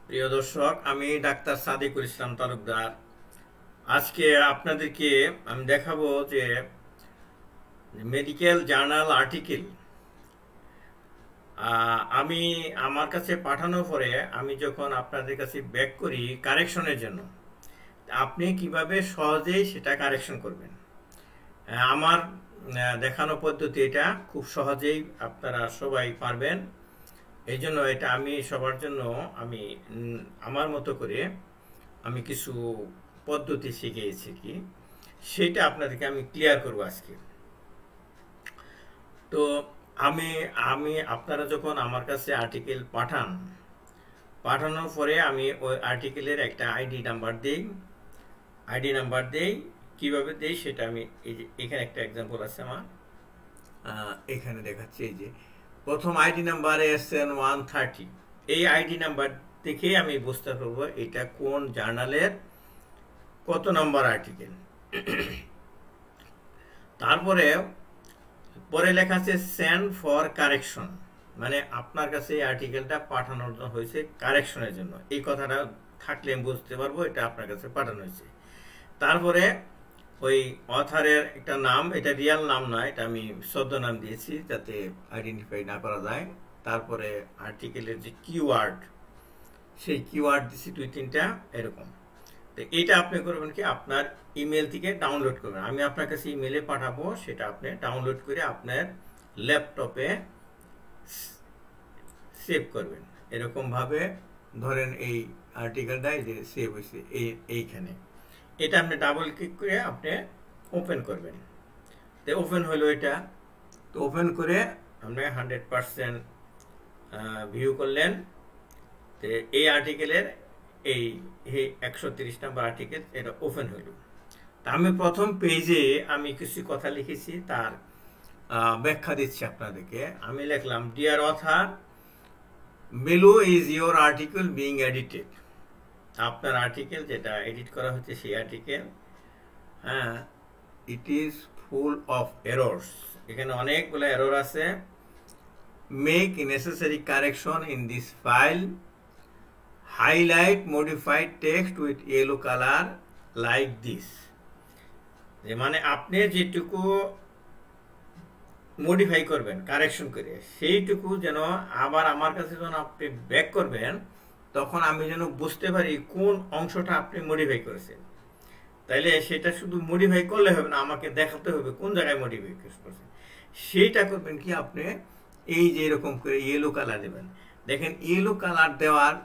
প্রিয় দর্শক, আমি ডাক্তার সাদিকুল ইসলাম তালুকদার। আজকে আপনাদেরকে আমি দেখাবো যে মেডিকেল জার্নাল আর্টিকেল আমি আমার কাছে পাঠানোর পরে আমি যখন আপনাদের কাছে ব্যাক করি কারেকশনের জন্য, আপনি কিভাবে সহজেই সেটা কারেকশন করবেন। আমার দেখানো পদ্ধতি এটা খুব সহজেই আপনারা সবাই পারবেন। এই জন্য এটা আমি সবার জন্য আমি আমার মতো করে আমি কিছু পদ্ধতি শিখিয়েছি কি সেটা আপনাদেরকে আমি ক্লিয়ার করব আজকে। তো আমি আমি আপনারা যখন আমার কাছে আর্টিকেল পাঠানোর পরে আমি ওই আর্টিকেলের একটা আইডি নাম্বার দেই। কিভাবে দেই সেটা আমি এই যে এখানে একটা এক্সাম্পল আছে আমার, এখানে দেখাচ্ছি। এই যে প্রথম আইডি নাম্বারে এসেন 130, এই আইডি নাম্বার দেখে আমি বুঝতে পারবো এটা কোন জার্নালের কত নম্বর আর্টিকেল। তারপরে পরে লেখা আছে সেন্ড ফর কারেকশন, মানে আপনার কাছে এই আর্টিকেলটা পাঠানো হয়েছে কারেকশনের জন্য। এই কথাটা থাকলে আমি বুঝতে পারবো এটা আপনার কাছে পাঠানো হয়েছে। তারপরে ওই অথারের একটা নাম, এটা রিয়াল নাম নয়, এটা আমি ছদ্মনাম দিয়েছি যাতে আইডেন্টিফাই না করা যায়। তারপরে আর্টিকেলের যে কিওয়ার্ড, সেই কিওয়ার্ড দিচ্ছি 2-3টা এরকম। তো এটা আপনি করবেন কি, আপনার ইমেল থেকে ডাউনলোড করবেন। আমি আপনার কাছে ইমেলে পাঠাবো, সেটা আপনি ডাউনলোড করে আপনার ল্যাপটপে সেভ করবেন। এরকমভাবে ধরেন এই আর্টিকেলটা এই যে সেভ হয়েছে এইখানে, এটা আপনি ডাবল ক্লিক করে আপনি ওপেন করবেন। তো ওপেন হলো এটা। তো ওপেন করে আপনি 100% ভিউ করলেন। তো এই আর্টিকেলের এই 130 নম্বর আর্টিকেল এটা ওপেন হলো। তা আমি প্রথম পেজে আমি কিছু কথা লিখেছি, তার ব্যাখ্যা দিচ্ছি আপনাদেরকে। আমি লিখলাম, dear author, below is your article being edited. আপনার আর্টিকেল যেটা এডিট করা হচ্ছে সেই আর্টিকেল, হ্যাঁ, it is full of errors. এখানে অনেকগুলো এরর আছে। Make necessary correction in this file, highlight modified text with yellow colour like this. যে মানে আপনি যেটুকু মডিফাই করবেন কারেকশন করে, সেইটুকু যেন আবার আমার কাছে যখন আপনি ব্যাক করবেন তখন আমি যেন বুঝতে পারি কোন অংশটা আপনি মডিফাই করেছেন। তাইলে সেটা শুধু মডিফাই করলে হবে না, আমাকে দেখাতে হবে কোন জায়গায় মডিফাই করছেন। সেইটা করবেন কি, আপনি এই যে এরকম করে ইয়েলো কালার দেবেন। দেখেন ইয়েলো কালার দেওয়ার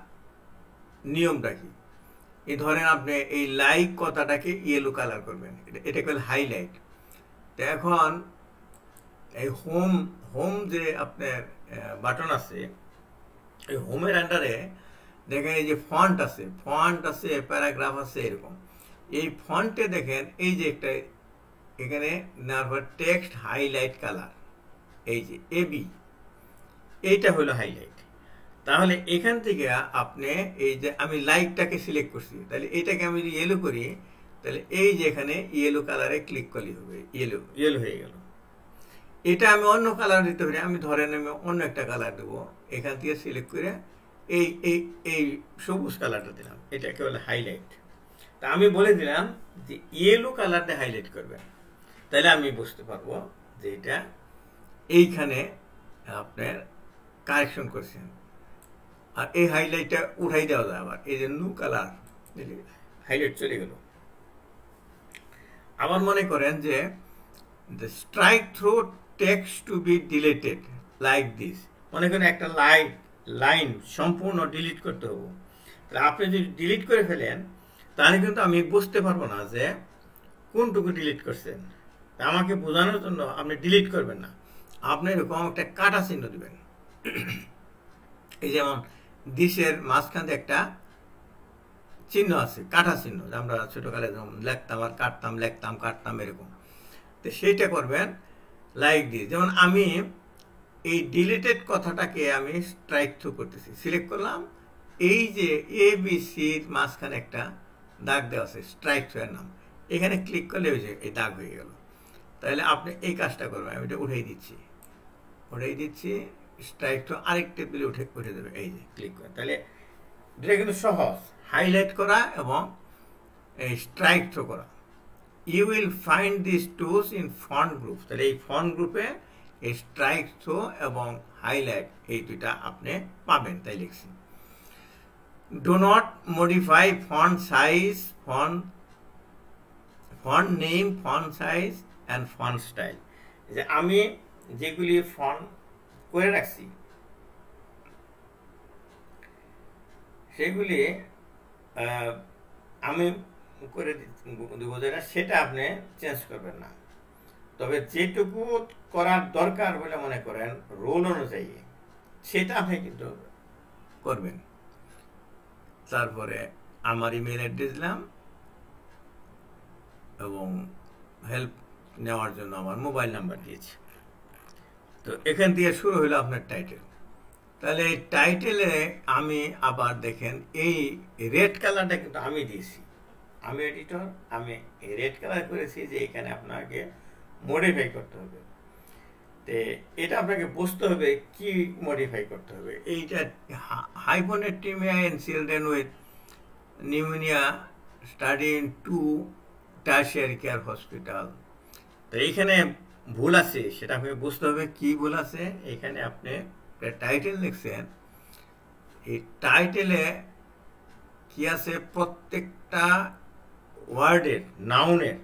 নিয়মটা কি। এই ধরেন আপনি এই লাইক কথাটাকে ইয়েলো কালার করবেন, এটা বলে হাইলাইট। তো এখন এই হোম যে আপনার বাটন আছে, এই হোমের আন্ডারে দেখেন এই যে ফন্ট আছে, প্যারাগ্রাফ আছে এরকম। এই ফন্টে দেখেন এই যে একটা এখানে নাম্বার টেক্সট হাইলাইট কালার, এই যে এবি, এইটা হলো হাইলাইট। তাহলে এখান থেকে আপনি এই যে আমি লাইকটাকে সিলেক্ট করছি, তাহলে এটাকে আমি যদি ইয়েলো করি, তাহলে এই যে এখানে ইয়েলো কালারে ক্লিক করলে হবে, ইয়েলো হয়ে গেল। এটা আমি অন্য কালার দিতে পারি। আমি ধরেন আমি অন্য একটা কালার দেবো, এখান থেকে সিলেক্ট করে এই এই এই সবুজ কালারটা দিলাম, এটাকে বলে হাইলাইট। তা আমি বলে দিলাম যে ইয়েলো কালারটা হাইলাইট করবেন, তাহলে আমি বুঝতে পারবো যে এটা এইখানে আপনার কারেকশন করছেন। আর এই হাইলাইটটা উঠাই দেওয়া যায় আবার, এই যে নো কালার হাইলাইট চলে গেল। আবার মনে করেন যে strike through text to B deleted like this, মনে করেন একটা লাইন সম্পূর্ণ ডিলিট করতে হবে। তাহলে আপনি যদি ডিলিট করে ফেলেন তাহলে কিন্তু আমি বুঝতে পারবো না যে কোনটুকু ডিলিট করছেন। তা আমাকে বোঝানোর জন্য আপনি ডিলিট করবেন না, আপনি এরকম একটা কাটা চিহ্ন দিবেন। এই যেমন দিসের মাঝখানে একটা চিহ্ন আছে, কাটা চিহ্ন, আমরা ছোটকালে যেমন লিখতাম আর কাটতাম, লিখতাম কাটতাম এরকম। তো সেইটা করবেন লাইক দিস। যেমন আমি এই ডিলিটেড কথাটাকে আমি স্ট্রাইক থ্রু করতেছি, সিলেক্ট করলাম, এই যে এ বি সির মাঝখানে একটা দাগ দেওয়া আছে, স্ট্রাইক থ্রু এর নাম, এখানে ক্লিক করলে ওই যে এই দাগ হয়ে গেল। তাহলে আপনি এই কাজটা করবেন, আমি এটা উঠাই দিচ্ছি, স্ট্রাইক থ্রু আরেকটা দিলে উঠে দেবে, এই যে ক্লিক করে। তাহলে এটা কিন্তু সহজ, হাইলাইট করা এবং স্ট্রাইক থ্রো করা। You will find this tools in font group. তাহলে এই ফন্ট গ্রুপে এই স্ট্রাইক থ্রো এবং হাইলাইট এই দুইটা আপনি পাবেন, তাই লিখছি। Do not modify font size, font name, font size and font style. যে আমি যেগুলি ফন্ট করে রাখছি সেগুলি আমি করে দেবো, যেটা সেটা আপনি চেঞ্জ করবেন না। তবে যেটুকু করার দরকার বলে মনে করেন রোল অনুযায়ী সেটা আপনি কিন্তু করবেন। তারপরে আমার ইমেল অ্যাড্রেস দিলাম এবং হেল্প নেওয়ার জন্য আমার মোবাইল নাম্বার দিয়েছি। তো এখান থেকে শুরু হলো আপনার টাইটেল। তাহলে এই টাইটেলে আমি আবার দেখেন এই রেড কালারটা কিন্তু আমি দিয়েছি, আমি এডিটর, আমি রেড কালার করেছি যে এখানে আপনাকে মডিফাই করতে হবে। তো এটা আপনাকে বুঝতে হবে কি মডিফাই করতে হবে। এইটা hyponatremia in children with pneumonia study in 2 tertiary care hospital. তো এইখানে ভুল আছে, সেটা আপনাকে বুঝতে হবে কি ভুল আছে। এখানে আপনি টাইটেল লিখছেন, এই টাইটেলে কি আছে, প্রত্যেকটা ওয়ার্ডের নাউনের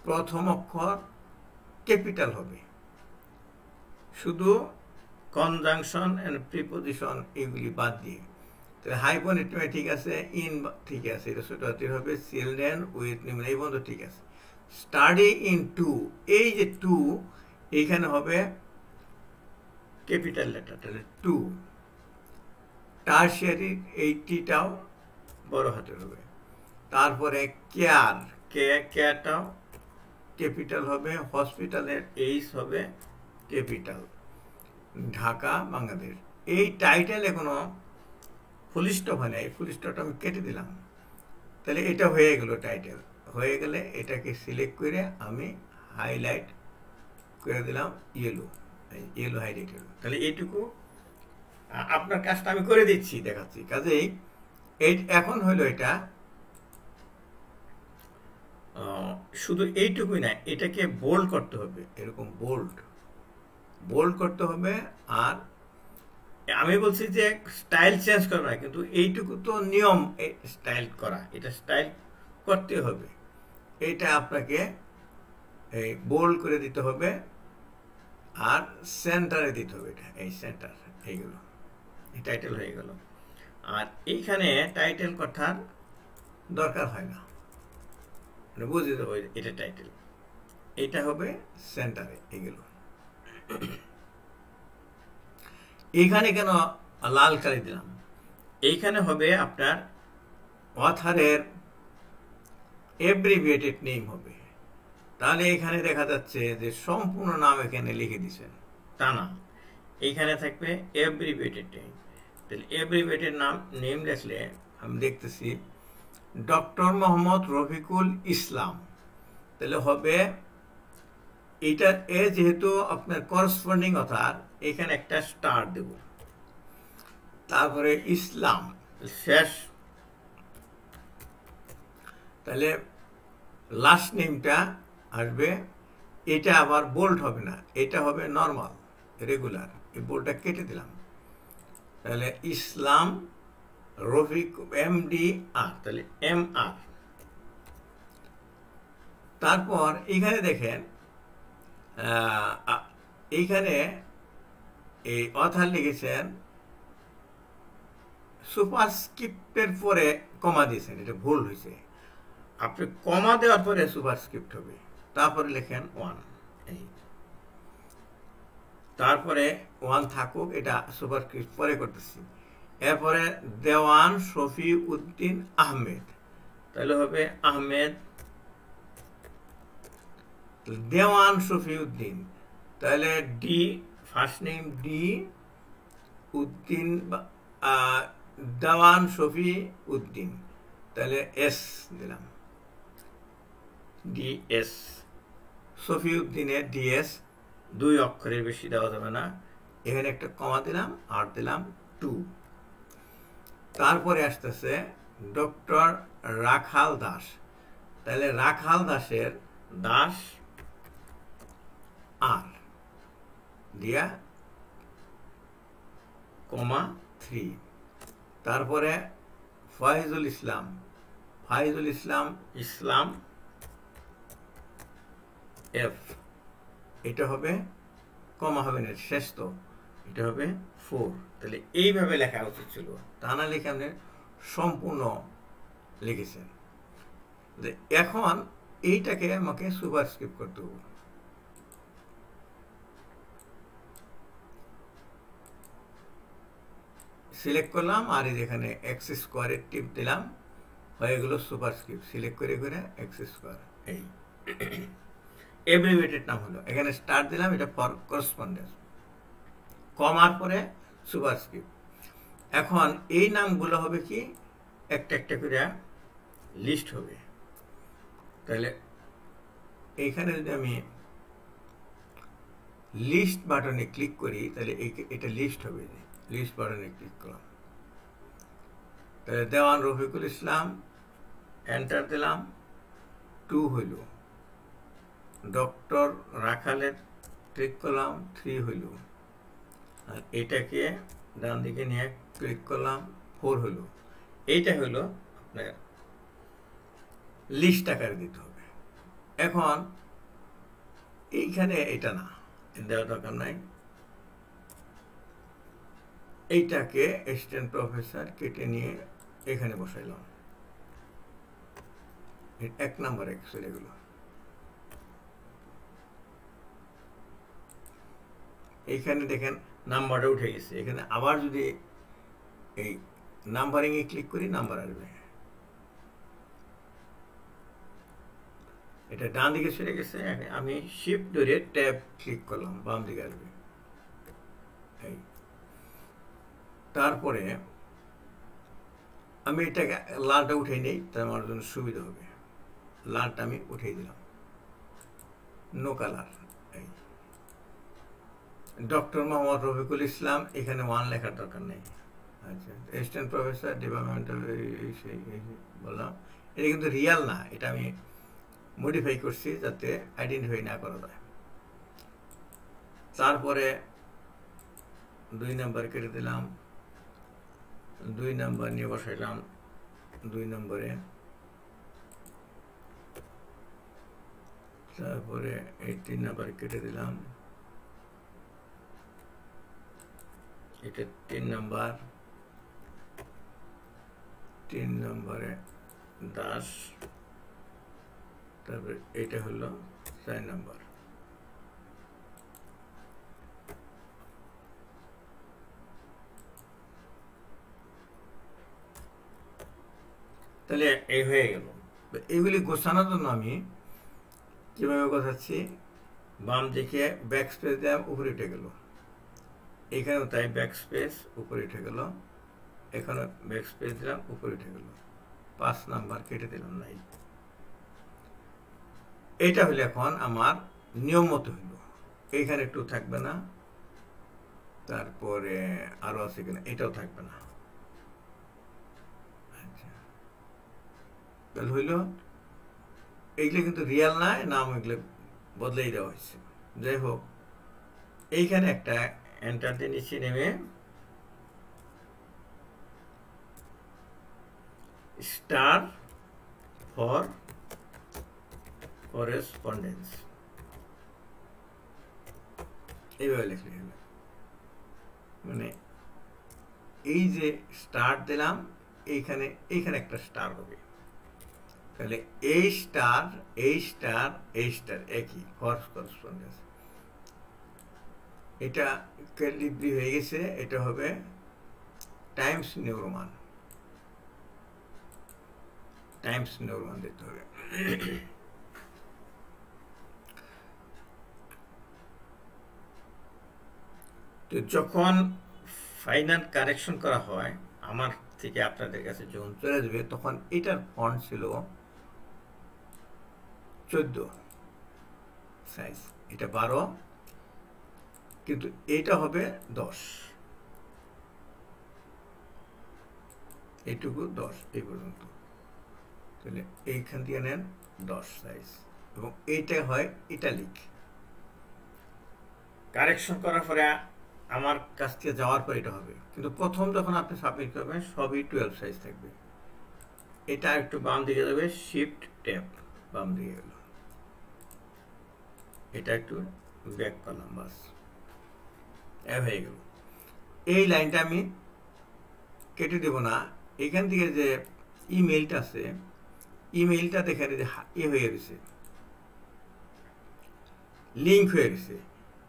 প্রথম অক্ষর ক্যাপিটাল হবে, শুধু কনজাংশন এন্ড প্রিপোজিশন এগুলি বাদ দিয়ে। তাহলে হাইপোনেট্রিমিয়া ঠিক আছে, ইন ঠিক আছে, এটা ছোট হাতের হবে, চিলড্রেন উইথ নিউমোনিয়া এই বন্ধ ঠিক আছে। স্টাডি ইন 2, এই যে 2 এইখানে হবে ক্যাপিটাল লেটার, তাহলে 2। টারশিয়ারি এই টিটাও বড় হাতের হবে। তারপরে কেয়ার, কেয়ারটাও ক্যাপিটাল হবে, হসপিটালের এইচ হবে ক্যাপিটাল, ঢাকা বাংলাদেশ। এই টাইটেলে কোনো ফুল স্টপ হয় না, এই ফুল স্টপটা আমি কেটে দিলাম। তাহলে এটা হয়ে গেল টাইটেল। হয়ে গেলে এটাকে সিলেক্ট করে আমি হাইলাইট করে দিলাম ইয়েলো হাইলাইট হলো। তাহলে এইটুকু আপনার কাজটা আমি করে দিচ্ছি, দেখাচ্ছি। কাজেই এখন হইলো এটা শুধু এইটুকুই না, এটাকে বোল্ড করতে হবে, এরকম বোল্ড করতে হবে। আর আমি বলছি যে স্টাইল চেঞ্জ করবে না, কিন্তু এইটুকু তো নিয়ম স্টাইল করা, এটা স্টাইল করতে হবে। এটা আপনাকে এই বোল্ড করে দিতে হবে আর সেন্টারে দিতে হবে, এটা এই সেন্টার এইগুলো, এই টাইটেল হয়ে গেল। আর এইখানে টাইটেল কথার দরকার হয় না, মানে বুঝে দেবো এটা টাইটেল, এটা হবে সেন্টারে এইগুলো। এইখানে কেন লাল কালি দিলাম, এইখানে হবে আপনার অথারের এব্রিভিয়েটেড নেম হবে। তাহলে এখানে দেখা যাচ্ছে যে সম্পূর্ণ নাম এখানে লিখে দিচ্ছেন, তা না, এইখানে থাকবে এব্রিভিয়েটেড নেম। তাহলে এব্রিভিয়েটেড নেম লিখলে আমি দেখতেছি ডক্টর মোহাম্মদ রফিকুল ইসলাম, তাহলে হবে এইটা যেহেতু আপনার করসপন্ডিং অথার, এখানে একটা স্টার দেব, তারপরে ইসলাম শেষ। তাহলে লাস্ট নেমটা আসবে, এটা আবার বোল্ড হবে না, এটা হবে নর্মাল রেগুলার, এই বোল্ডটা কেটে দিলাম। তাহলে ইসলাম রফিক MDR, তাহলে MR। তারপর এখানে দেখেন এইখানে এই অথার লিখেছেন সুপারস্ক্রিপ্টের পরে কমা দিয়েছেন, এটা ভুল হয়েছে। আপনি কমা দেওয়ার পরে সুপারস্ক্রিপ্ট হবে, তারপরে লেখেন 1, এই তারপরে 1 থাকুক, এটা সুপারস্ক্রিপ্ট পরে করতেছি। এরপরে দেওয়ান শফি উদ্দিন আহমেদ, তাহলে হবে আহমেদ, দেওয়ান শফি উদ্দিন, তাহলে D first name D, Uddin Dewan Shafi Uddin, তাহলে এস দিলাম, DS, শফি উদ্দিনের DS 2 অক্ষরের বেশি দেওয়া যাবে না। এখানে একটা কমা দিলাম আর দিলাম 2। তারপরে আসতেছে ডক্টর রাখাল দাস। তাহলে রাখাল দাসের দাস আর দিয়া কমা 3। তারপরে ফাইজুল ইসলাম, ফাইজুল ইসলাম ইসলাম এফ, এটা হবে কমা হবে না, শেষ তো, এটা হবে 4। তাহলে এইভাবে লেখা উচিত ছিল, তা না লিখে আপনি সম্পূর্ণ লিখেছেন। এখন এইটাকে আমাকে সুপারস্ক্রিপ্ট করতে হবে। সিলেক্ট করলাম আর এখানে এক্স স্কোয়ারের টিপ দিলাম, হয়ে গেল সুপারস্ক্রিপ্ট। সিলেক্ট করে করে এক্স স্কোয়ার, এই এব্রিভিয়েটেড নাম হলো। এখানে স্টার দিলাম, এটা ফর করসপন্ডেন্স, কমার পরে সুপারস্ক্রিপ্ট। এখন এই নামগুলো হবে কি একটা একটা করে লিস্ট হবে। তাহলে এইখানে যদি আমি লিস্ট বাটনে ক্লিক করি তাহলে এটা লিস্ট হবে। লিস্ট বাটনে ক্লিক করলাম, তাহলে দেওয়ান রফিকুল ইসলাম, এন্টার দিলাম, 2 হইল। ডক্টর রাখালের ক্লিক করলাম, 3 হইল। আর এটাকে ডান দিকে নিয়ে ক্লিক করলাম, 4 হইল। এইটা হইল আপনার লিস্ট আকারে দিতে হবে। এখন এইখানে এটা না, দেওয়ার দরকার নাই। এইটাকে অ্যাসিস্ট্যান্ট প্রফেসর কেটে নিয়ে এখানে বসাইলাম, 1 নম্বরে চলে গেল। এইখানে দেখেন নাম্বারটা উঠে গেছে। এখানে আবার যদি এই নাম্বারিং এ ক্লিক করি নাম্বার আসবে। এটা ডান দিকে চলে গেছে, আমি শিফট ধরে ট্যাব ক্লিক করলাম, বাম দিকে আসবে। তারপরে আমি এটাকে লালটা উঠে নেই, তাই আমার জন্য সুবিধা হবে। লালটা আমি উঠিয়ে দিলাম, no colour. Doctor Mohammad Rafiqul Islam, এখানে 1 লেখার দরকার নেই। আচ্ছা, অ্যাসিস্ট্যান্ট প্রফেসর ডিপার্টমেন্টাল বললাম। এটা কিন্তু রিয়াল না, এটা আমি মডিফাই করছি যাতে আইডেন্টিফাই না করা যায়। তারপরে 2 নাম্বার কেটে দিলাম, 2 নাম্বার নিয়ে বসাইলাম 2 নম্বরে। তারপরে এই 3 নাম্বার কেটে দিলাম, এটা 3 নাম্বার। 3 নম্বরে দাস, তারপরে এটা হলো 4 নাম্বার। তাহলে এই হয়ে গেল। এইগুলি গোছানোর জন্য আমি কিভাবে গোছাচ্ছি, বাম দিকে ব্যাক স্পেস দিলাম, উপরে উঠে গেল। এখানেও তাই ব্যাক স্পেস, উপরে উঠে গেল। এখানে ব্যাক স্পেস দিলাম, উপরে উঠে গেল। 5 নাম্বার কেটে দিলাম, নাই। এটা হলে এখন আমার নিয়ম মতো হইল। এইখানে 2 থাকবে না, তারপরে আরো আছে কিনা, এটাও থাকবে না। আচ্ছা, তাহলে হইল। এইগুলো কিন্তু রিয়াল নাই, নাম এগুলো বদলেই দেওয়া হয়েছে। যাই হোক, এইখানে একটা এন্টার দিয়ে নিচে নেমে স্টার ফর করেসপন্ডেন্স এইভাবে লিখলে হবে। মানে এই যে স্টার দিলাম, এইখানে একটা স্টার হবে। তাহলে এই স্টার, এই স্টার, এই স্টার একই, ফর করেসপন্ডেন্স। এটা ক্যালিব্রি হয়ে গেছে, এটা হবে Times new Roman. Times new Roman দিতে হবে। তো যখন ফাইনাল কারেকশন করা হয় আমার থেকে আপনাদের কাছে যখন চলে যাবে, তখন এটার ফন্ট ছিল 14 সাইজ, এটা 12, কিন্তু এটা হবে 10। এইটুকু 10 এই পর্যন্ত, তাহলে এইখান থেকে নেন 10 সাইজ, এবং এইটা হয় ইটালিক। কারেকশন করার পরে আমার কাছ থেকে যাওয়ার পর এটা হবে, কিন্তু প্রথম যখন আপনি সাবমিট করবেন সবই 12 সাইজ থাকবে। এটা একটু বাম দিকে যাবে, শিফট ট্যাপ বাম দিকে গেল, এটা একটু ব্যাক করলাম, বাস হয়ে গেল। এই লাইনটা আমি কেটে দেব না, এখান থেকে যে ইমেইলটা আছে, ইমেইলটা দেখেন যে হয়ে গেছে, লিঙ্ক হয়ে গেছে,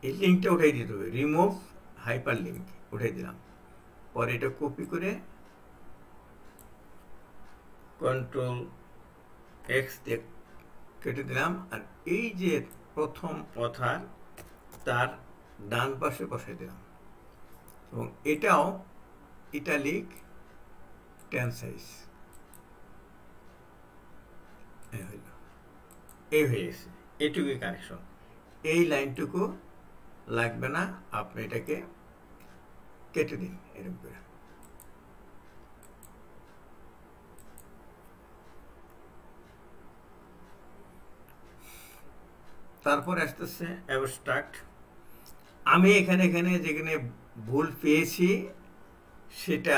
এই লিঙ্কটা উঠাই দিতে হবে, রিমুভ হাইপার লিঙ্ক উঠাই দিলাম। পরে এটা কপি করে কন্ট্রোল এক্স দিয়ে কেটে দিলাম, আর এই যে প্রথম কথার তার ডান পাশে বসাই দিলাম, এবং এটাও ইটালিক 10 সাইজ। এই হয়ে গেছে, এইটুকুই কারেকশন। এই লাইনটুকু লাগবে না, আপনি এটাকে কেটে দিন এরকম করে। তারপর আসতেছে অ্যাবস্ট্রাক্ট। আমি এখানে যেখানে ভুল পেয়েছি সেটা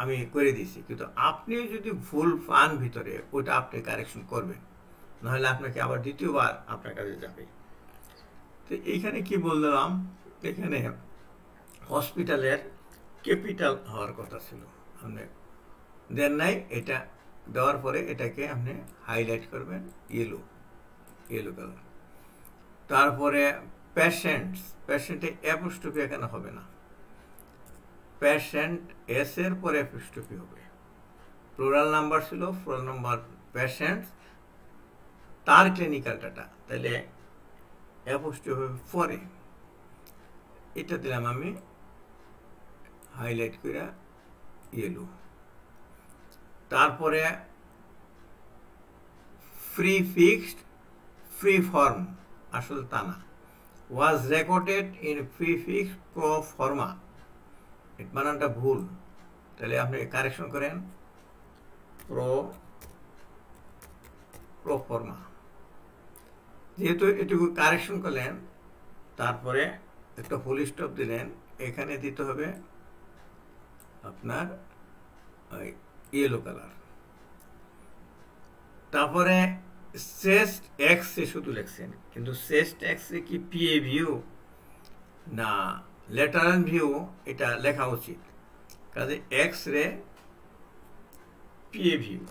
আমি করে দিয়েছি, কিন্তু আপনি যদি ভুল পান ভিতরে ওটা আপনি কারেকশন করবেন, নাহলে আপনাকে আবার দ্বিতীয়বার আপনার কাছে যাবে। তো এইখানে কি বললাম, এখানে হসপিটালের ক্যাপিটাল হওয়ার কথা ছিল, আপনি দেন নাই। এটা দেওয়ার পরে এটাকে আপনি হাইলাইট করবেন ইয়েলো কালার। তারপরে পেশেন্টে অ্যাপোস্ট্রফি এখানে হবে না, পেশেন্ট এস এর পরে অ্যাপোস্ট্রফি হবে। প্লুরাল নাম্বার ছিল, প্লুরাল নাম্বার পেশেন্ট, তার ক্লিনিক্যাল ডাটা, তাহলে অ্যাপোস্ট্রফি হবে পরে। এটা দিলাম আমি হাইলাইট করে ইয়েলো। তারপরে ফ্রি ফিক্সড ফ্রি ফর্ম, আসলে তা না, was recorded in free fixed pro forma, বানানটা ভুল, তাহলে আপনি কারেকশন করেন প্রো ফর্মা। যেহেতু এটুকু কারেকশন করলেন, তারপরে একটা ফুল স্টপ দিলেন, এখানে দিতে হবে আপনার ইয়েলো কালার। তারপরে চেস্ট এক্স এ শুধু লিখছেন, কিন্তু চেস্ট এক্স এ কি পিএ ভিউ না ল্যাটারাল ভিউ এটা লেখা উচিত, কাজে এক্স রে পিএ ভিউ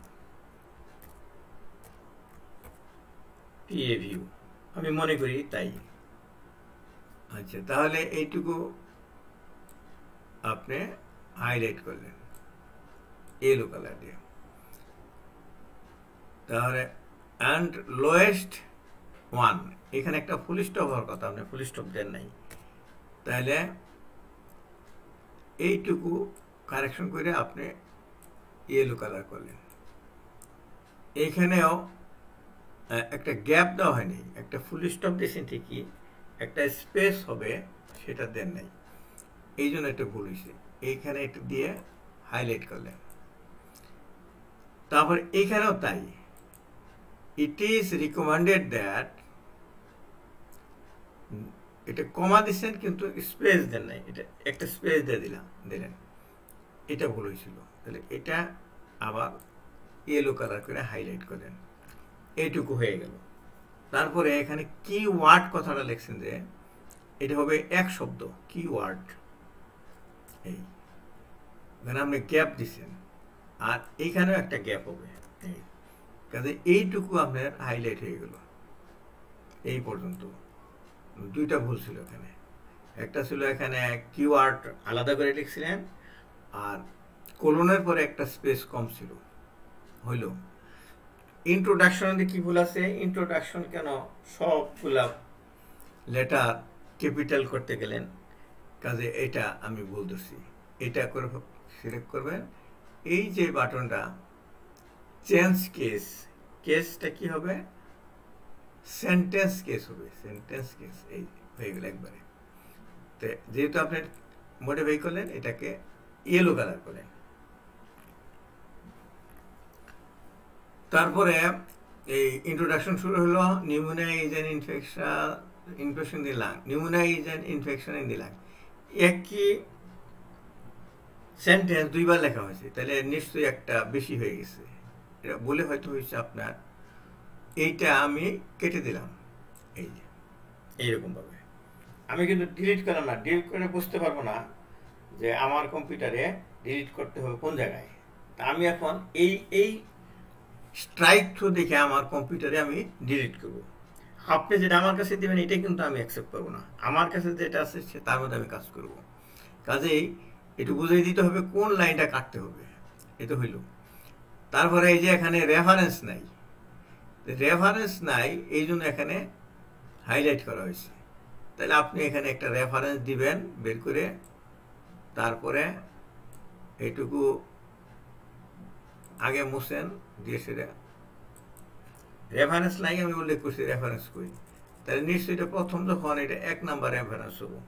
আমি মনে করি তাই। আচ্ছা, তাহলে এইটুকু আপনি হাইলাইট করলেন ইয়েলো কালার দিয়ে। তাহলে অ্যান্ড লোয়েস্ট 1, এখানে একটা ফুল স্টপ হওয়ার কথা, আপনি ফুল স্টপ দেন নাই, তাহলে এইটুকু কারেকশন করে আপনি ইয়েলো কালার করলেন। এইখানেও একটা গ্যাপ দেওয়া হয়নি, একটা ফুল স্টপ দিয়েছেন ঠিকই, একটা স্পেস হবে সেটা দেন নাই, এই জন্য একটা ভুল হয়েছে। এইখানে একটু দিয়ে হাইলাইট করলেন। তারপর এইখানেও তাই, ইট ইজ রিকমেন্ডেড দ্যাট, এটা কমা দিচ্ছেন কিন্তু স্পেস দেন নাই, এটা একটা স্পেস দিয়ে দিলেন, এটা ভুল হয়েছিল। তাহলে এটা আবার ইয়েলো কালার করে হাইলাইট করেন, এইটুকু হয়ে গেল। তারপরে এখানে কি ওয়ার্ড কথাটা লিখছেন যে এটা হবে এক শব্দ, কি ওয়ার্ড, এই এখানে আপনি গ্যাপ দিচ্ছেন, আর এইখানেও একটা গ্যাপ হবে, কাজে এইটুকু আপনার হাইলাইট হয়ে গেল। এই পর্যন্ত দুইটা ভুল ছিল এখানে, একটা ছিল এখানে কিওয়ার্ড আলাদা করে লিখছিলেন, আর কোলনের পরে একটা স্পেস কম ছিল, হইল। ইন্ট্রোডাকশনে কি ভুল আছে, ইন্ট্রোডাকশন কেন সবগুলা লেটার ক্যাপিটাল করতে গেলেন, কাজে এটা আমি ভুল ধরছি, এটা করে সিলেক্ট করবেন। এই যে বাটনটা চেঞ্জ কেসটা কি হবে, সেন্টেন্স কেস হবে, সেন্টেন্স কেস, এই হয়ে গেল একবারে। তো যেহেতু আপনি মডিফাই করলেন, এটাকে ইয়েলো কালার করেন, তারপরে এই ইন্ট্রোডাকশন শুরু হলো, pneumonia is an infection in the lung, pneumonia is an infection in the lung, একই সেন্টেন্স দুইবার লেখা হয়েছে, তাহলে নিশ্চয়ই একটা বেশি হয়ে গেছে, এটা বলে হয়তো হয়েছে আপনার। এইটা আমি কেটে দিলাম, এই যে এইরকমভাবে। আমি কিন্তু ডিলিট করলাম না, ডিলিট করে বুঝতে পারবো না যে আমার কম্পিউটারে ডিলিট করতে হবে কোন জায়গায়। তা আমি এখন এই এই স্ট্রাইক থ্রু দেখে আমার কম্পিউটারে আমি ডিলিট করব। আপনি যেটা আমার কাছে দেবেন এটাই কিন্তু আমি অ্যাকসেপ্ট করবো না, আমার কাছে যেটা আছে তার মধ্যে আমি কাজ করব। কাজেই একটু বুঝিয়ে দিতে হবে কোন লাইনটা কাটতে হবে, এটা হইল। তারপরে এই যে এখানে রেফারেন্স নাই, রেফারেন্স নাই এই জন্য এখানে হাইলাইট করা হয়েছে। তাহলে আপনি এখানে একটা রেফারেন্স দিবেন বের করে, তারপরে এইটুকু আগে মুছেন দিয়ে সেটা রেফারেন্স নাই আমি উল্লেখ করছি, রেফারেন্স করি, তাহলে নিশ্চয়ই এটা প্রথম যখন এটা 1 নাম্বার রেফারেন্স হবো,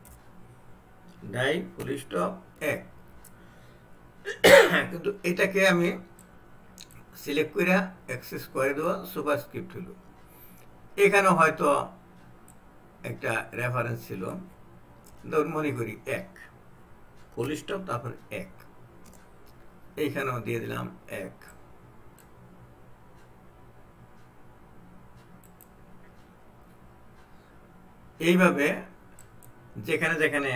ডাই ফুল স্টপ 1। কিন্তু এটাকে আমি সিলেক্ট করে অ্যাক্সেস করে দেওয়া সুপারস্ক্রিপ্ট হলো। এখানে হয়তো একটা রেফারেন্স ছিল, ধরুন মনে করি 1 ফুল স্টপ তারপর 1, এইখানেও দিয়ে দিলাম 1। এইভাবে যেখানে যেখানে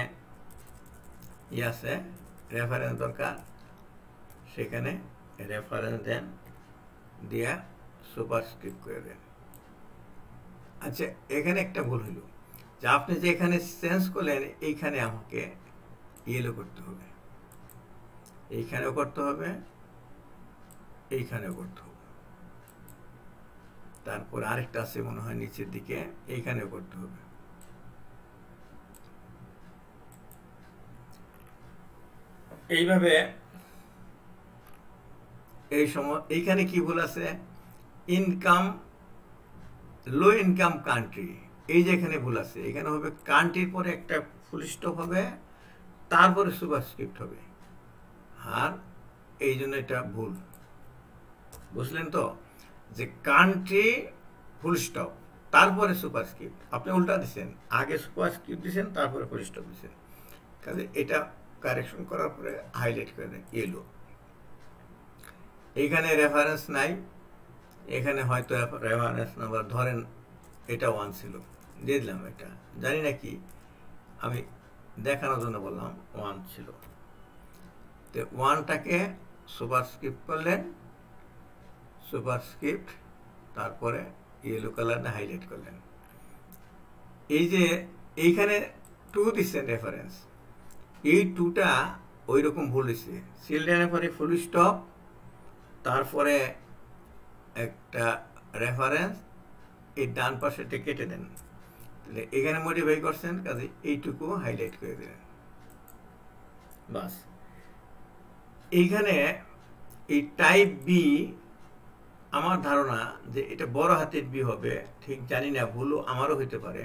আছে রেফারেন্স দরকার সেখানে রেফারেন্স দেন, দিয়া সুপারস্ক্রিপ্ট করে দেন। আচ্ছা, এখানে একটা ভুল হইল যে আপনি যে এখানে চেঞ্জ করলেন এইখানে আমাকে ইয়েলো করতে হবে, এইখানেও করতে হবে, এইখানেও করতে হবে, তারপর আরেকটা আছে মনে হয় নিচের দিকে, এইখানেও করতে হবে। এইভাবে এই সময় এইখানে কি ভুল আছে, ইনকাম লো ইনকাম কান্ট্রি, এই যে এখানে ভুল আছে, এখানে হবে কান্ট্রির পরে একটা ফুল স্টপ হবে, তারপরে সুপারস্ক্রিপ্ট হবে, আর এই জন্য এটা ভুল। বুঝলেন তো, যে কান্ট্রি ফুল স্টপ তারপরে সুপারস্ক্রিপ্ট, আপনি উল্টা দিচ্ছেন, আগে সুপারস্ক্রিপ্ট দিচ্ছেন তারপরে ফুল স্টপ দিচ্ছেন। কাজে এটা কারেকশন করার পরে হাইলাইট করে দেন ইয়েলো। এইখানে রেফারেন্স নাই, এখানে হয়তো রেফারেন্স নাম্বার ধরেন এটা 1 ছিল, দিয়ে দিলাম, এটা জানি না কি, আমি দেখানোর জন্য বললাম 1 ছিল, তো 1টাকে সুপারস্ক্রিপ্ট করলেন, সুপারস্ক্রিপ্ট তারপরে ইয়েলো কালারটা হাইলাইট করলেন। এই যে এইখানে 2 দিচ্ছেন রেফারেন্স, এই 2টা ওই রকম ভুল দিচ্ছে, চিলড্রেনের পরে ফুল স্টপ তারপরে একটা রেফারেন্স, এই ডান পাশেটা কেটে দেন, তাহলে এখানে মডিফাই করছেন, কাজে এইটুকু হাইলাইট করে দিলেন, বাস। এইখানে এই টাইপ বি, আমার ধারণা যে এটা বড় হাতের বি হবে, ঠিক জানি না, ভুলও আমারও হইতে পারে,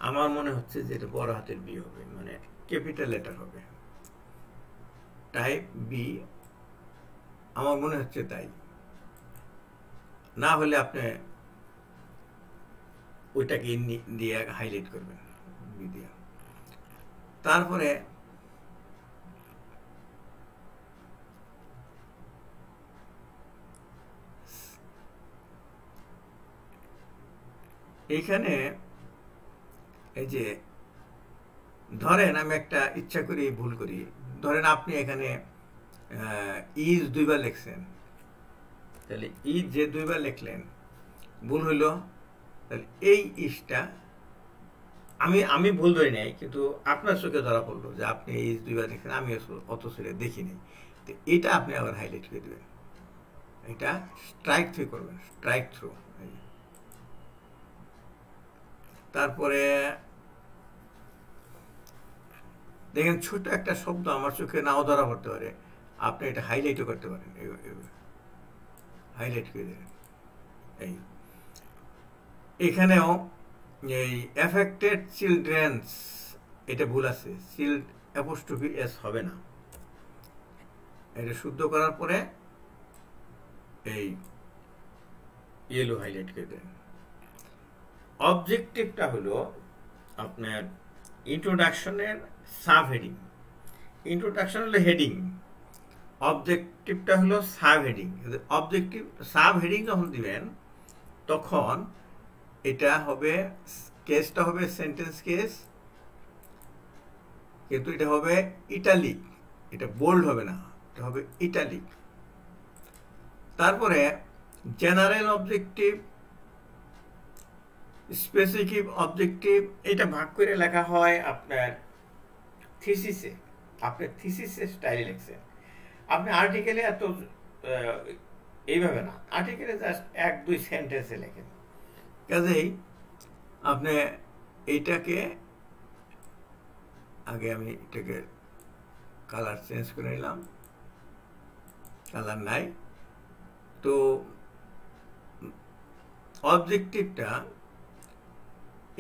আমার মনে হচ্ছে যে এটা বড় হাতের বি হবে, মানে ক্যাপিটাল লেটার হবে, টাইপ বি আমার মনে হচ্ছে তাই, না হলে আপনি ওইটাকে দিয়ে হাইলাইট করবেন বি দিয়ে। তারপরে এইখানে এই যে ধরেন আমি একটা ইচ্ছা করি ভুল করি, ধরেন আপনি এখানে ইজ 2বার লিখছেন, তাহলে ইজ যে 2বার লিখলেন ভুল হইল, তাহলে এই ইজটা আমি ভুল ধরি নাই, কিন্তু আপনার চোখে ধরা পড়লো যে আপনি ইজ 2বার লিখছেন, আমি অত ছেড়ে দেখিনি, তো এটা আপনি আবার হাইলাইট করে দেবেন, এটা স্ট্রাইক থ্রু করবেন, স্ট্রাইক থ্রু। তারপরে দেখেন ছোট একটা শব্দ আমার চোখে নাও ধরা পড়তে পারে, আপনি এটা হাইলাইটও করতে পারেন, হাইলাইট করে দেবেন। এই এখানেও এই এফেক্টেড চিলড্রেন্স, এটা ভুল আছে, চিল্ড অ্যাপোস্ট্রফি এস হবে না, এটা শুদ্ধ করার পরে এই ইয়েলো হাইলাইট করে দেন। অবজেক্টিভটা হলো আপনার ইন্ট্রোডাকশনের সাব হেডিং। ইন্ট্রোডাকশন হলো হেডিং, অবজেক্টিভটা হলো sub heading. Objective sub heading যখন দিবেন তখন এটা হবে, কেসটা হবে সেন্টেন্স কেস, কিন্তু এটা হবে ইটালিক, এটা বোল্ড হবে না, এটা হবে ইটালিক। তারপরে জেনারেল অবজেক্টিভ, স্পেসিফিক অবজেক্টিভ, এটা ভাগ করে লেখা হয় আপনার থিসিসে। আপনি থিসিসের স্টাইলে লিখছেন, আপনি আর্টিকেলে এত এইভাবে না, আর্টিকেলে জাস্ট 1-2 সেন্টেন্সে লেখেন। কাজেই আপনি এইটাকে আগে আমি এটাকে কালার চেঞ্জ করে নিলাম, কালার নাই। তো অবজেক্টিভটা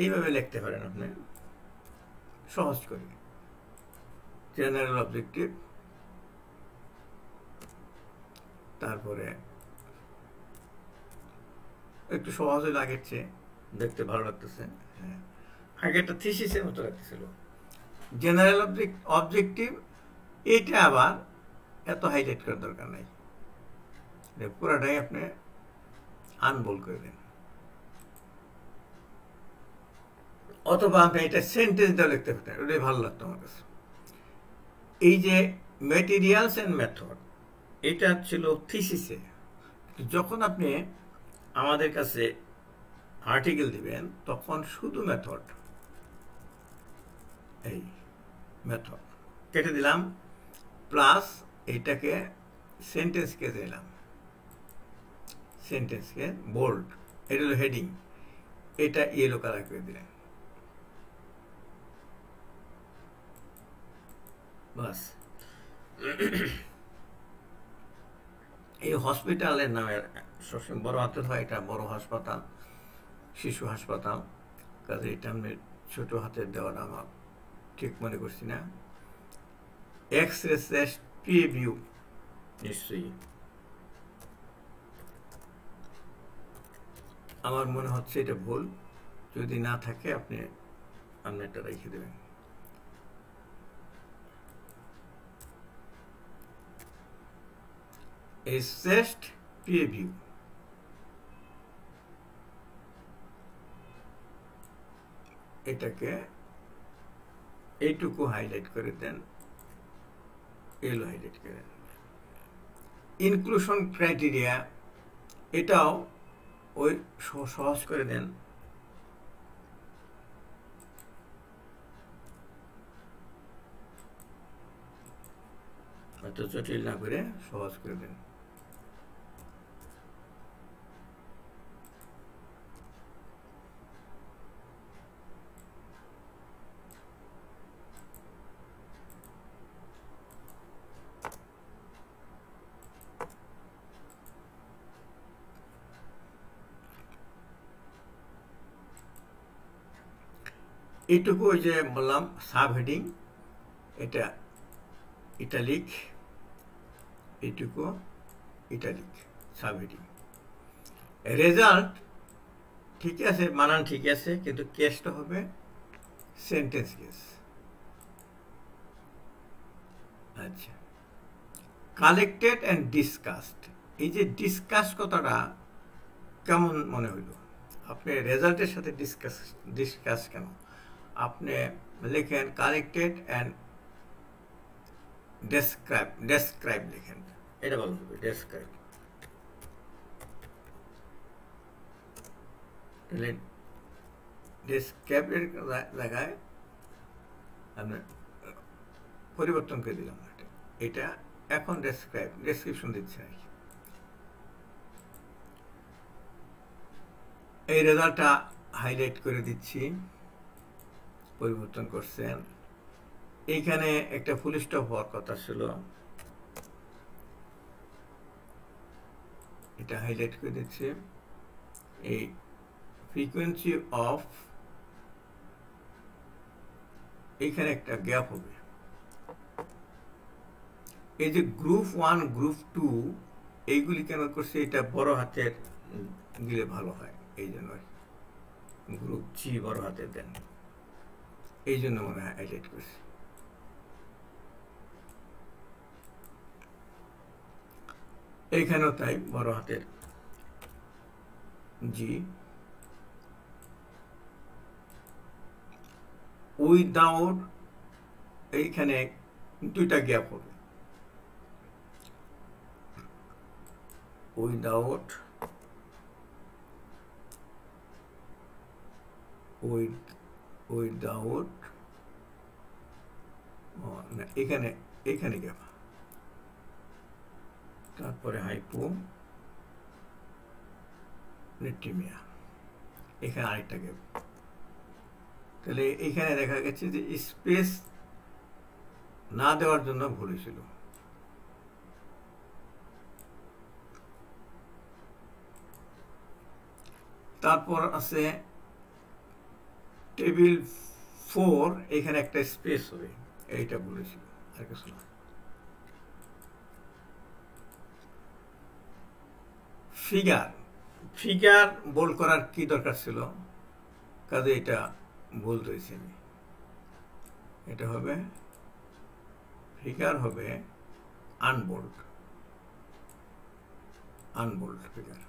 এইভাবে লিখতে পারেন আপনি সহজ করে, জেনারেল অবজেক্টিভ, তারপরে একটু সহজে লাগেছে, দেখতে ভালো লাগতেছে। হ্যাঁ, আগে একটা থিসিসের মতো লাগতেছিল। জেনারেল অবজেক্টিভ, এইটা আবার এত হাইলাইট করার দরকার নাই, পুরাটাই আপনি আনবোল্ড করে দেন। অথবা আপনি এটা সেন্টেন্স দিয়ে লিখতে পারেন, ওটাই ভালো লাগতো আমার কাছে। এই যে ম্যাটেরিয়ালস অ্যান্ড মেথড, এটা ছিল থিসিসে। যখন আপনি আমাদের কাছে আর্টিকেল দিবেন তখন শুধু মেথড, এই মেথড কেটে দিলাম, প্লাস এইটাকে সেন্টেন্সকে দিলাম, সেন্টেন্সকে বোল্ড, এটা হলো হেডিং, এটা ইয়েলো কালার করে দিলেন, বাস। এই হসপিটালের নামে সবসময় বড় হাতের হয়, এটা বড় হাসপাতাল, শিশু হাসপাতাল, কাজে এটা আমি ছোট হাতের দেওয়াটা আমার ঠিক মনে করছি না। এক্স-রে চেস্ট পি ভিউ, নিশ্চয়ই আমার মনে হচ্ছে এটা ভুল, যদি না থাকে আপনি এটা রেখে দেবেন। এই চেস্ট পি ভিউ, এটাকে এইটুকু হাইলাইট করে দেন, এলো হাইলাইট করে দেন। ইনক্লুশন ক্রাইটেরিয়া, এটাও ওই সহজ করে দেন, এত জটিল না করে সহজ করে দেন। এইটুকু ওই যে বললাম সাব হেডিং, এটা ইটালিক, এইটুকু ইটালিক সাব হেডিং। রেজাল্ট ঠিক আছে, বানান ঠিক আছে, কিন্তু কেসটা হবে সেন্টেন্স কেস। আচ্ছা, কালেক্টেড অ্যান্ড ডিসকাসড, এই যে ডিসকাস কথাটা কেমন মনে হইল? আপনি রেজাল্টের সাথে ডিসকাস কেন? আপনি লেখেন কালেক্টেড অ্যান্ড ডেসক্রাইব লেখেন, এটা ভালো হবে, ডেসক্রাইব। তাহলে ডেসক্রাইবের জায়গায় আপনি পরিবর্তন করে দিলাম, এটা এখন ডেসক্রিপশন দিচ্ছে আর কি। এই রেজাল্টটা হাইলাইট করে দিচ্ছি, পরিবর্তন করছেন। এইখানে একটা ফুল স্টপ হওয়ার কথা ছিল, এটা হাইলাইট করে দিচ্ছি। এই ফ্রিকোয়েন্সি অফ, এইখানে একটা গ্যাপ হবে। এই যে গ্রুপ 1 গ্রুপ 2 এইগুলি কেন করছে, এটা বড় হাতের দিলে ভালো হয়, এই জন্য গ্রুপ জি বড় হাতে দেন, এই জন্য মনে হয় হাইলাইট করছি। এইখানেও তাই বড় হাতের জি, উইদাউট এইখানে দুইটা গ্যাপ হবে, উইদাউট উইদাউট এখানে এখানে গ্যাপ, তারপরে হাইপো নেট্রিমিয়া, এখানে আরেকটা গ্যাপ। তাহলে এখানে দেখা গেছে যে স্পেস না দেওয়ার জন্য ভুল হয়েছিল। তারপর আছে টেবিল 4, এখানে একটা স্পেস হবে, এইটা বলেছিল আর কিছু না। ফিগার বোল্ড করার কি দরকার ছিল, কাজে এটা ভুল হয়েছে। এটা হবে ফিগার হবে আনবোল্ড ফিগার।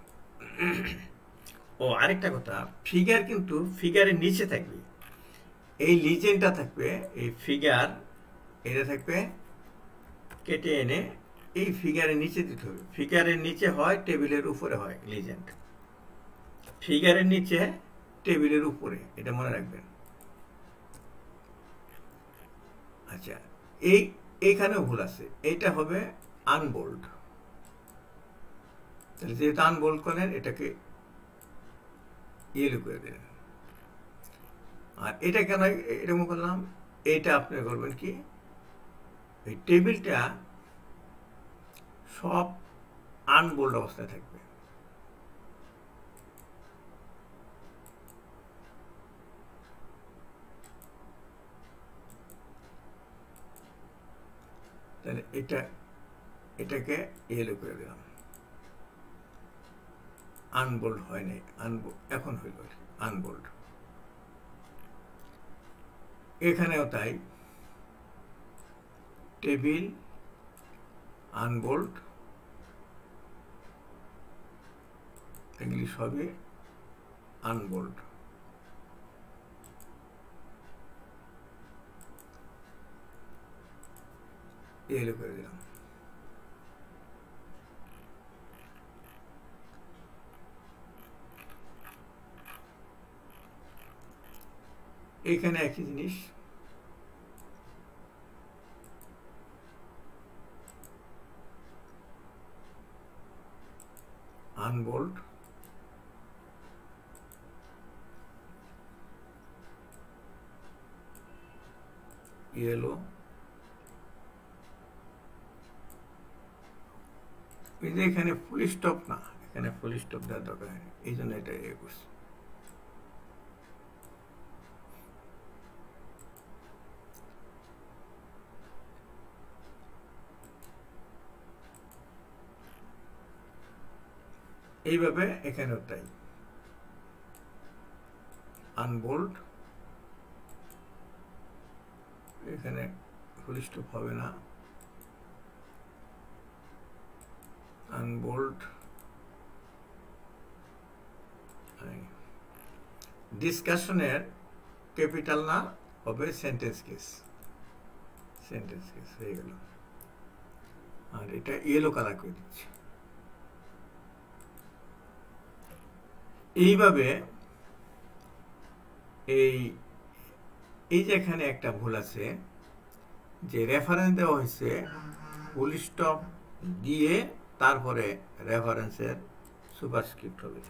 ও আরেকটা কথা, ফিগার কিন্তু ফিগারের নিচে থাকবে, এই লিজেন্ডটা থাকবে, এই ফিগার এটা থাকবে কেটে এনে এই ফিগারের নিচে দিতে হবে। ফিগারের নিচে হয়, টেবিলের উপরে হয় লিজেন্ড, ফিগারের নিচে টেবিলের উপরে, এটা মনে রাখবেন। আচ্ছা, এইখানেও ভুল আছে, এইটা হবে আনবোল্ড। তাহলে যেহেতু আনবোল্ড করেন, এটাকে ইয়েলো করে দেন। আর এটা কেন এরকম করলাম, এটা আপনি করবেন কি, এই টেবিলটা সব আনবোল্ড অবস্থায় থাকবে। তাহলে এটাকে ইয়েলো করে দিলাম, আনবোল্ড হয় নাই, এখন হইল আনবোল্ড। এখানেও তাই, টেবিল আনবোল্ড, এগুলি সবই আনবোল্ড। ইয়েলো করে দিলাম। এখানে একই জিনিস, আনবোল্ড, ইয়েলো, এখানে ফুল স্টপ না, এখানে ফুল স্টপ দেওয়ার দরকার হয়, এই জন্য এটা ইয়ে করছি। এইভাবে এখানেও তাই, আনবোল্ড, এখানে ফুল স্টপ হবে না, আনবোল্ড, ডিসকাশনের ক্যাপিটাল না হবে সেন্টেন্স কেস হয়ে গেল। আর এটা ইয়েলো কালার করে দিচ্ছি। এইভাবে এই যে এখানে একটা ভুল আছে, যে রেফারেন্স দেওয়া হয়েছে ফুল স্টপ দিয়ে তারপরে রেফারেন্সের সুপারস্ক্রিপ্ট হবে।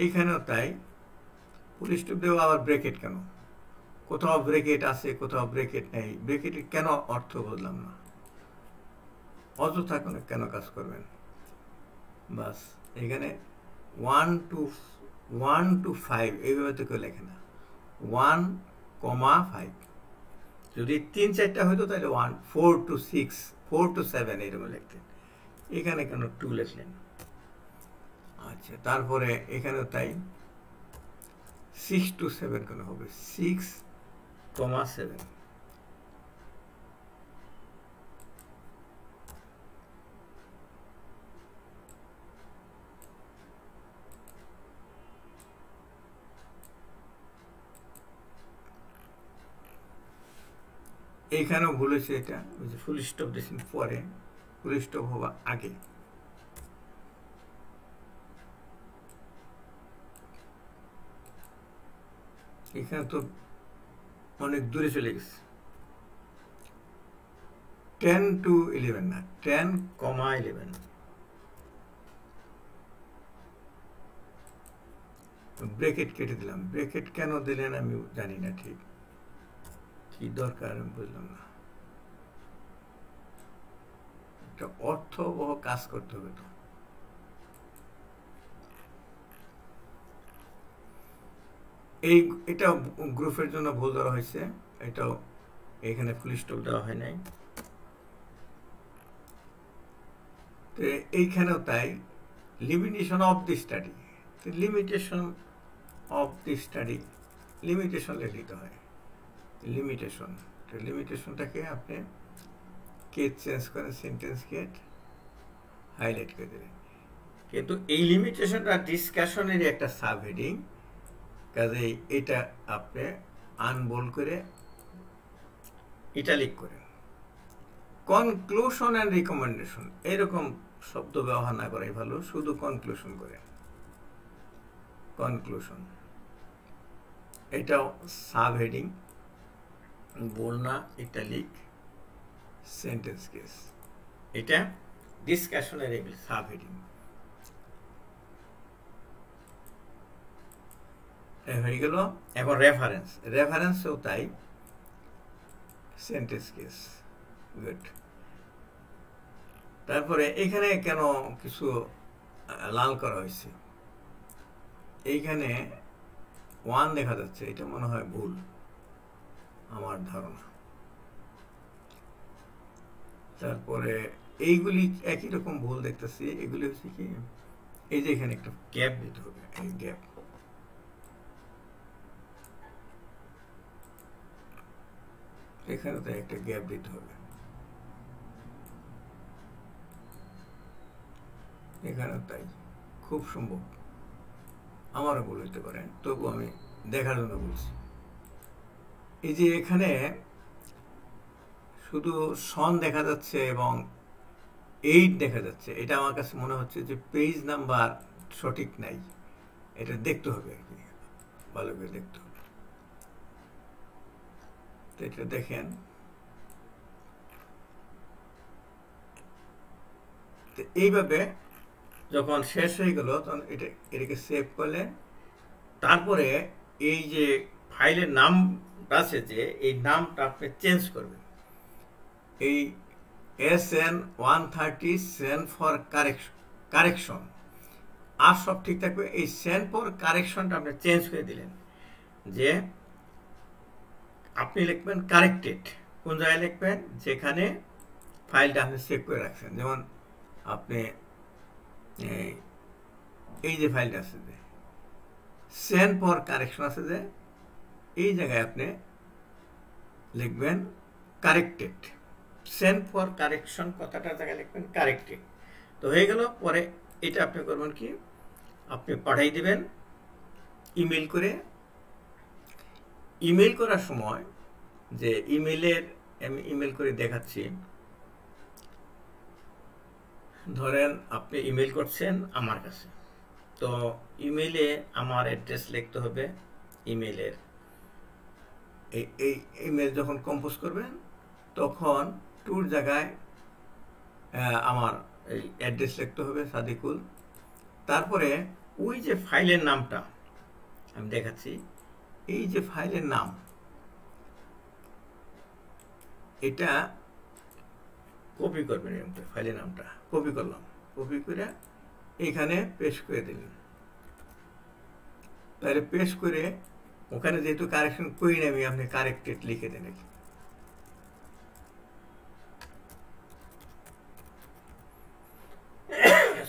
এখানেও তাই, ফুল স্টপ দেওয়া আবার ব্রেকেট কেন, কোথাও ব্রেকেট আছে কোথাও ব্রেকেট নেই, ব্রেকেট কেন অর্থ বললাম না, অযথা কেন কাজ করবেন। বাস এখানে 1 to 5 এইভাবে তো কেউ লেখে না, 1,5, যদি 3-4টা হইতো তাহলে 4 to 6 4 to 7 এরকম লিখতেন, এখানে কেন 2 লিখলেন? আচ্ছা, তারপরে এখানেও তাই 6 to 7 কেন হবে? 6,7। এইখানেও ভুল হয়েছে, এটা ফুল স্টপ দিয়েছেন পরে, ফুল স্টপ হওয়া আগে। এখানে তো অনেক দূরে চলে গেছে, 10 to 11 না, 10,11। ব্রেকেট কেটে দিলাম, ব্রেকেট কেন দিলেন আমি জানি না, ঠিক কি দরকার আমি বুঝলাম না। একটা অর্থবহ কাজ করতে হবে তো। এটা গ্রুপের জন্য ভুল ধরা হয়েছে, এটাও এখানে ফুল স্টপ দেওয়া হয় নাই। তো এইখানেও তাই, limitation of the study, limitation of the study, limitation লিখে দিতে হয়। লিমিটেশন, লিমিটেশনটাকে আপনি কেস চেঞ্জ করেন, সেন্টেন্স কেট হাইলাইট করে দেবেন। কিন্তু এই লিমিটেশনটা ডিসকাশনের একটা সাব হেডিং, কাজেই এটা আপনি আনবোল্ড করে ইটালিক করেন। কনক্লুশন অ্যান্ড রিকমেন্ডেশন এরকম শব্দ ব্যবহার না করাই ভালো, শুধু কনক্লুশন করে। কনক্লুশন এটাও সাব হেডিং, বোল্ড না, ইটালিক, সেন্টেন্স কেস, এটা ডিসকাশনের সাব হেডিং হয়ে গেল। এখন রেফারেন্স, রেফারেন্সও তাই, সেন্টেন্স কেস, গুড। তারপরে এখানে কেন কিছু লাল করা হয়েছে, এইখানে 1 দেখা যাচ্ছে, এটা মনে হয় ভুল, আমার ধারণা। তারপরে এইগুলি একই রকম ভুল দেখতেছি, এগুলি হচ্ছে কি, এই যে এখানে একটা গ্যাপ দিতে হবে, এই গ্যাপ, এখানে তো একটা গ্যাপ দিতে হবে, এখানে তাই খুব সম্ভব, আমারও ভুল হইতে পারে, তবু আমি দেখার জন্য বলছি। এই যে এখানে শুধু সন দেখা যাচ্ছে এবং 8 দেখা যাচ্ছে, এটা আমার কাছে মনে হচ্ছে যে পেজ নাম্বার সঠিক নাই, এটা দেখতে হবে আর কি, ভালো করে দেখতে হবে। এটা দেখেন, এইভাবে যখন শেষ হয়ে গেল তখন এটাকে সেভ করলে, তারপরে এই যে ফাইলের নামটা আছে, যে এই নামটা আপনি চেঞ্জ করবেন। এই SN130 সেন্ড ফর কারেকশন, আর সব ঠিক থাকবে, এই সেন্ড ফর কারেকশনটা আপনি চেঞ্জ করে দিলেন, যে আপনি লিখবেন কারেক্টেড। কোন জায়গায় লিখবেন? যেখানে ফাইলটা আপনি সেভ করে রাখছেন। যেমন আপনি এই যে ফাইলটা আছে, যে সেন্ড ফর কারেকশন আছে, যে এই জায়গায় আপনি লিখবেন কারেক্টেড। সেন্ড ফর কারেকশন কথাটার জায়গায় লিখবেন কারেক্টেড। তো হয়ে গেল। পরে এটা আপনি করবেন কি, আপনি পাঠাই দিবেন ইমেল করে। ইমেল করার সময়, যে ইমেলের, আমি ইমেল করে দেখাচ্ছি, ধরেন আপনি ইমেল করছেন আমার কাছে, তো ইমেলে আমার অ্যাড্রেস লিখতে হবে। ইমেলের এই ইমেল যখন কম্পোজ করবেন তখন টুর জায়গায় আমার এই অ্যাড্রেস লিখতে হবে, সাদিকুল। তারপরে ওই যে ফাইলের নামটা আমি দেখাচ্ছি, এই যে ফাইলের নাম, এটা কপি করবেন। ফাইলের নামটা কপি করলাম, কপি করে এখানে পেস্ট করে দিলেন। তাহলে পেস্ট করে ওখানে যেহেতু কারেকশন করি না আমি, আপনি কারেক্টেড লিখে দেন।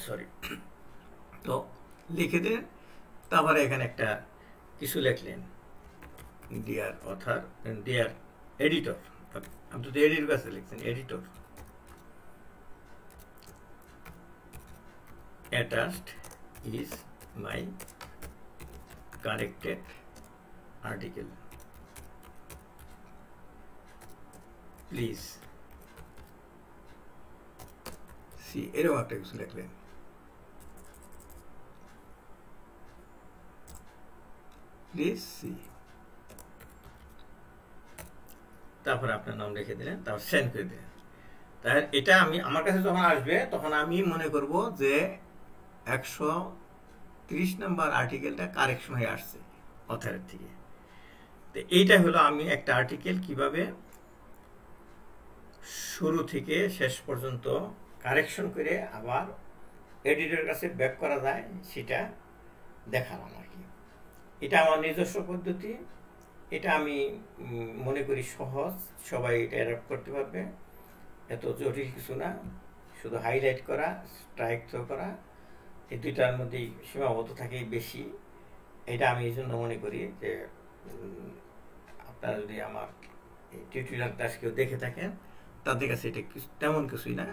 সরি। তো লিখে দিলেন, তারপরে এখানে একটা কিছু লিখলেন, ডিয়ার অথার, ডিয়ার এডিটর, আপনি তো এডিটর কাছে লিখছেন, editor attached is my corrected article, please see, এরকম একটা কিছু লিখলেন। প্লিজ সি, তারপর আপনার নাম লিখে দিলেন, তারপর সেন্ড করে দিলেন। তাহলে এটা আমি আমার কাছে যখন আসবে তখন আমি মনে করব যে 130 নম্বর আর্টিকেলটা কারেকশন হয়ে আসছে অথরের থেকে। তো এইটা হলো আমি একটা আর্টিকেল কিভাবে শুরু থেকে শেষ পর্যন্ত কারেকশন করে আবার এডিটরের কাছে ব্যাক করা যায় সেটা দেখালাম আর কি। এটা আমার নিজস্ব পদ্ধতি, এটা আমি মনে করি সহজ, সবাই এটা অ্যাডাপ্ট করতে পারবে, এত জটিল কিছু না। শুধু হাইলাইট করা, স্ট্রাইক থ্রো করা, এই দুইটার মধ্যেই সীমাবদ্ধ থাকে বেশি। এটা আমি এই জন্য মনে করি যে আপনারা যদি আমার এই টিউটোরিয়াল ক্লাস কেউ দেখে থাকেন তাদের কাছে এটা তেমন কিছুই না,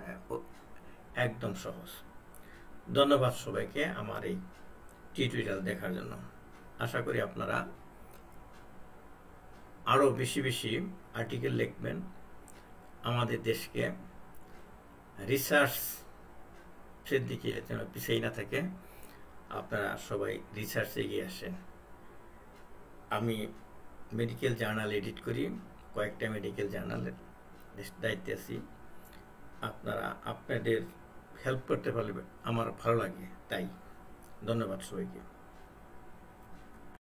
একদম সহজ। ধন্যবাদ সবাইকে আমার এই টিউটোরিয়াল দেখার জন্য। আশা করি আপনারা আরও বেশি বেশি আর্টিকেল লিখবেন, আমাদের দেশকে রিসার্চের দিকে যেন পিছিয়ে না থাকে, আপনারা সবাই রিসার্চে এগিয়ে আসেন। আমি মেডিকেল জার্নাল এডিট করি, কয়েকটা মেডিকেল জার্নালের দায়িত্বে আছি। আপনারা আপনাদের হেল্প করতে পারলে আমার ভালো লাগে, তাই ধন্যবাদ সবাইকে।